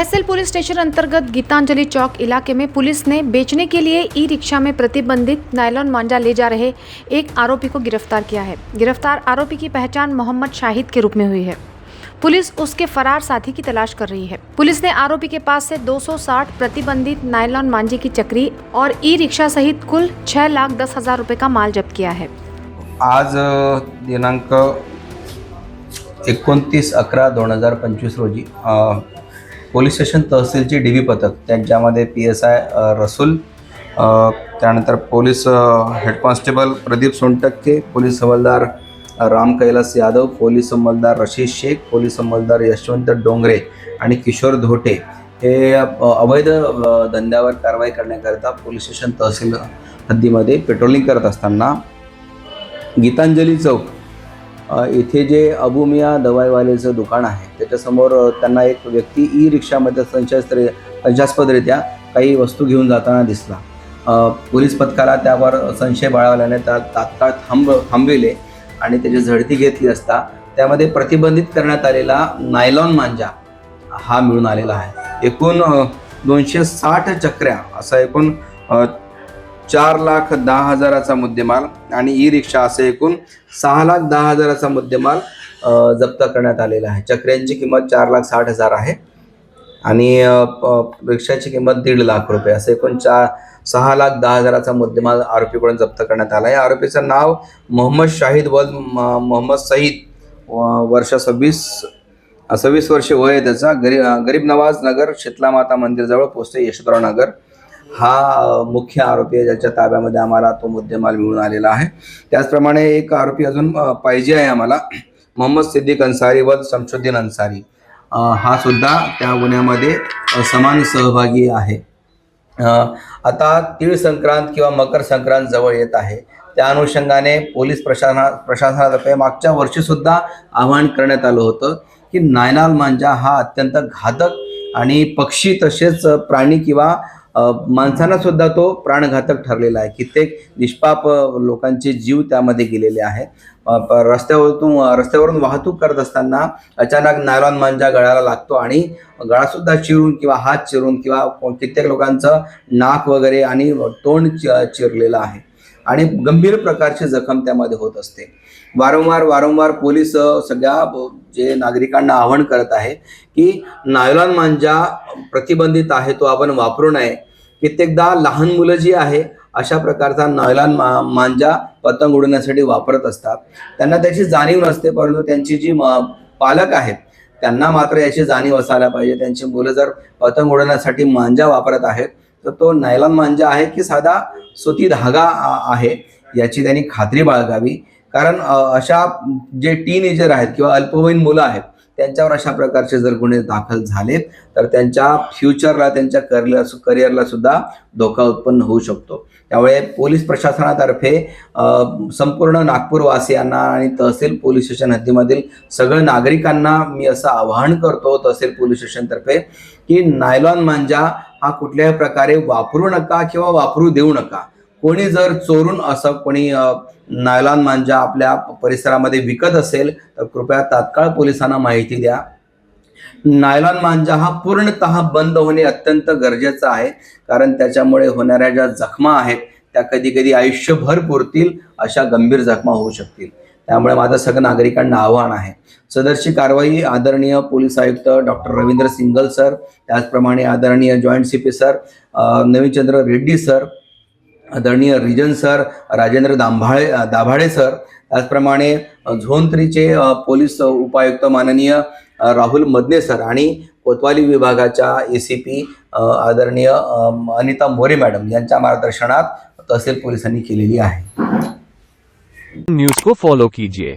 तहसील police station अंतर्गत गीतांजलि चौक इलाके में पुलिस ने बेचने के लिए ई रिक्शा में प्रतिबंधित नायलॉन मांझा ले जा रहे एक आरोपी को गिरफ्तार किया है। गिरफ्तार आरोपी की पहचान मोहम्मद शाहिद के रूप में हुई है। पुलिस उसके फरार साथी की तलाश कर रही है। पुलिस ने आरोपी के पास से 260 प्रतिबंधित नायलॉन मांझे की चक्री और ई रिक्शा सहित कुल 6,10,000 रुपए का माल जब्त किया है। आज दिनांक 29/11/2025 रोजी पोलीस स्टेशन तहसीलची DB पथक त्यांच्यामध्ये PSI रसूल, त्यानंतर police head constable Pradeep Sontakke, police हवालदार राम कैलास यादव, पोलीस अंमलदार रशीद शेख, पोलीस अंमलदार यशवंत डोंगरे आणि किशोर धोटे हे अवैध धंद्यावर कारवाई करण्याकरता पोलीस स्टेशन तहसील हद्दीमध्ये पेट्रोलिंग करत असताना गीतांजली चौक इथे जे अबू मियाँ दवाईवालेचं दुकान आहे त्याच्यासमोर त्यांना एक व्यक्ती ई रिक्षामध्ये संशयास्पदरित्या काही वस्तू घेऊन जाताना दिसला। पोलीस पथकाला त्यावर संशय बाळगल्याने त्या तात्काळ थांबविले आणि त्याची झडती घेतली असता त्यामध्ये प्रतिबंधित करण्यात आलेला नायलॉन मांजा हा मिळून आलेला आहे। एकूण 260 चक्र्या असा एकूण 4,10,000चा मुद्देमाल आणि ई रिक्षा असे एकूण 6,10,000चा मुद्देमाल जप्त करण्यात आलेला आहे। चक्र्यांची किंमत 4,60,000 आहे आणि रिक्षाची किंमत 1.5 लाख रुपये असे एकूण 6,10,000चा मुद्देमाल आरोपीकडून जप्त करण्यात आला आहे। आरोपीचं नाव मोहम्मद शाहिद वल्द मोहम्मद सईद, वर्ष 26 वर्षे वय आहे त्याचा, गरीब नवाज नगर शीतला माता मंदिरजवळ पोस्ट यशवंतराव नगर हा मुख्य आरोपी आहे, ज्याच्या ताब्यामध्ये आम्हाला तो मुद्देमाल मिळून आलेला आहे। त्याचप्रमाणे एक आरोपी अजून पाहिजे आहे आम्हाला, मोहम्मद सिद्दीक अन्सारी वल्द शमशुद्दीन अन्सारी, हा सुद्धा त्या गुन्ह्यामध्ये समान सहभागी आहे। आता तीळ संक्रांत किंवा मकर संक्रांत जवळ येत आहे, त्या अनुषंगाने पोलीस प्रशासनातर्फे मागच्या वर्षी सुद्धा आवाहन करण्यात आलं होतं की नायलॉन मांजा हा अत्यंत घातक आणि पक्षी तसेच प्राणी किंवा माणसांना सुद्धा तो प्राणघातक ठरलेला आहे। कित्येक निष्पाप लोकांचे जीव त्यामध्ये गेलेले आहेत। रस्त्यावरून वाहतूक करत असताना अचानक नायलॉन मांजा गळ्याला लागतो आणि गळा सुद्धा चिरून किंवा हात चिरून किंवा कित्येक लोकांचं नाक वगैरे आणि तोंड चिरलेलं आहे आणि गंभीर प्रकारची जखम त्यामध्ये होत असते। वारंवार पोलीस सगळ्या जे नागरिकांना आवाहन करत आहे की नायलॉन मांजा प्रतिबंधित आहे, तो आपण वापरू नये। कित्येकदा लहान मुलं जी आहे अशा प्रकारचा नायलॉन मांजा पतंग उडवण्यासाठी वापरत असतात, त्यांना त्याची जाणीव नसते, परंतु त्यांची जी पालक आहेत त्यांना मात्र याची जाणीव असायला पाहिजे। त्यांची मुलं जर पतंग उडवण्यासाठी मांजा वापरत आहेत तर तो नायलॉन मांजा आहे की साधा सुती धागा आहे याची त्यांनी खात्री बाळगावी, कारण अशा जे टीनेजर आहेत किंवा अल्पवयीन मुलं आहेत त्यांच्यावर अशा प्रकारचे जर गुन्हे दाखल झाले तर त्यांच्या फ्युचरला, त्यांच्या करिअरला सुद्धा धोका उत्पन्न होऊ शकतो। त्यामुळे पोलीस प्रशासनातर्फे संपूर्ण नागपूरवासियांना आणि तहसील पोलीस स्टेशन हद्दीमधील सगळ्या नागरिकांना मी असं आवाहन करतो तहसील पोलीस स्टेशनतर्फे की नायलॉन मांजा हा कुठल्याही प्रकारे वापरू नका किंवा वापरू देऊ नका। कोणी जर चोरून असं कोणी नायलॉन मांजा आपल्या परिसरामध्ये विकत असेल तर कृपया तात्काळ पोलिसांना माहिती द्या। नायलॉन मांजा हा पूर्णतः बंद होणे अत्यंत गरजेचं आहे, कारण त्याच्यामुळे होणाऱ्या ज्या जखमा आहेत त्या कधी आयुष्यभर पुरतील अशा गंभीर जखमा होऊ शकतील। त्यामुळे माझं सगळ्या नागरिकांना आव्हान आहे, सदरची कारवाई आदरणीय पोलीस आयुक्त डॉक्टर रवींद्र सिंगल सर, त्याचप्रमाणे आदरणीय joint CP sir Navinchandra Reddy sir, आदरणीय region sir Rajendra Dabhade sir, त्याचप्रमाणे झोन 3चे पोलीस उपायुक्त माननीय राहुल मदने सर आणि कोतवाली विभागाच्या ACP आदरणीय अनिता मोरे मॅडम यांच्या मार्गदर्शनात तहसील पोलिसांनी केलेली आहे। न्यूज़ को फॉलो कीजिए।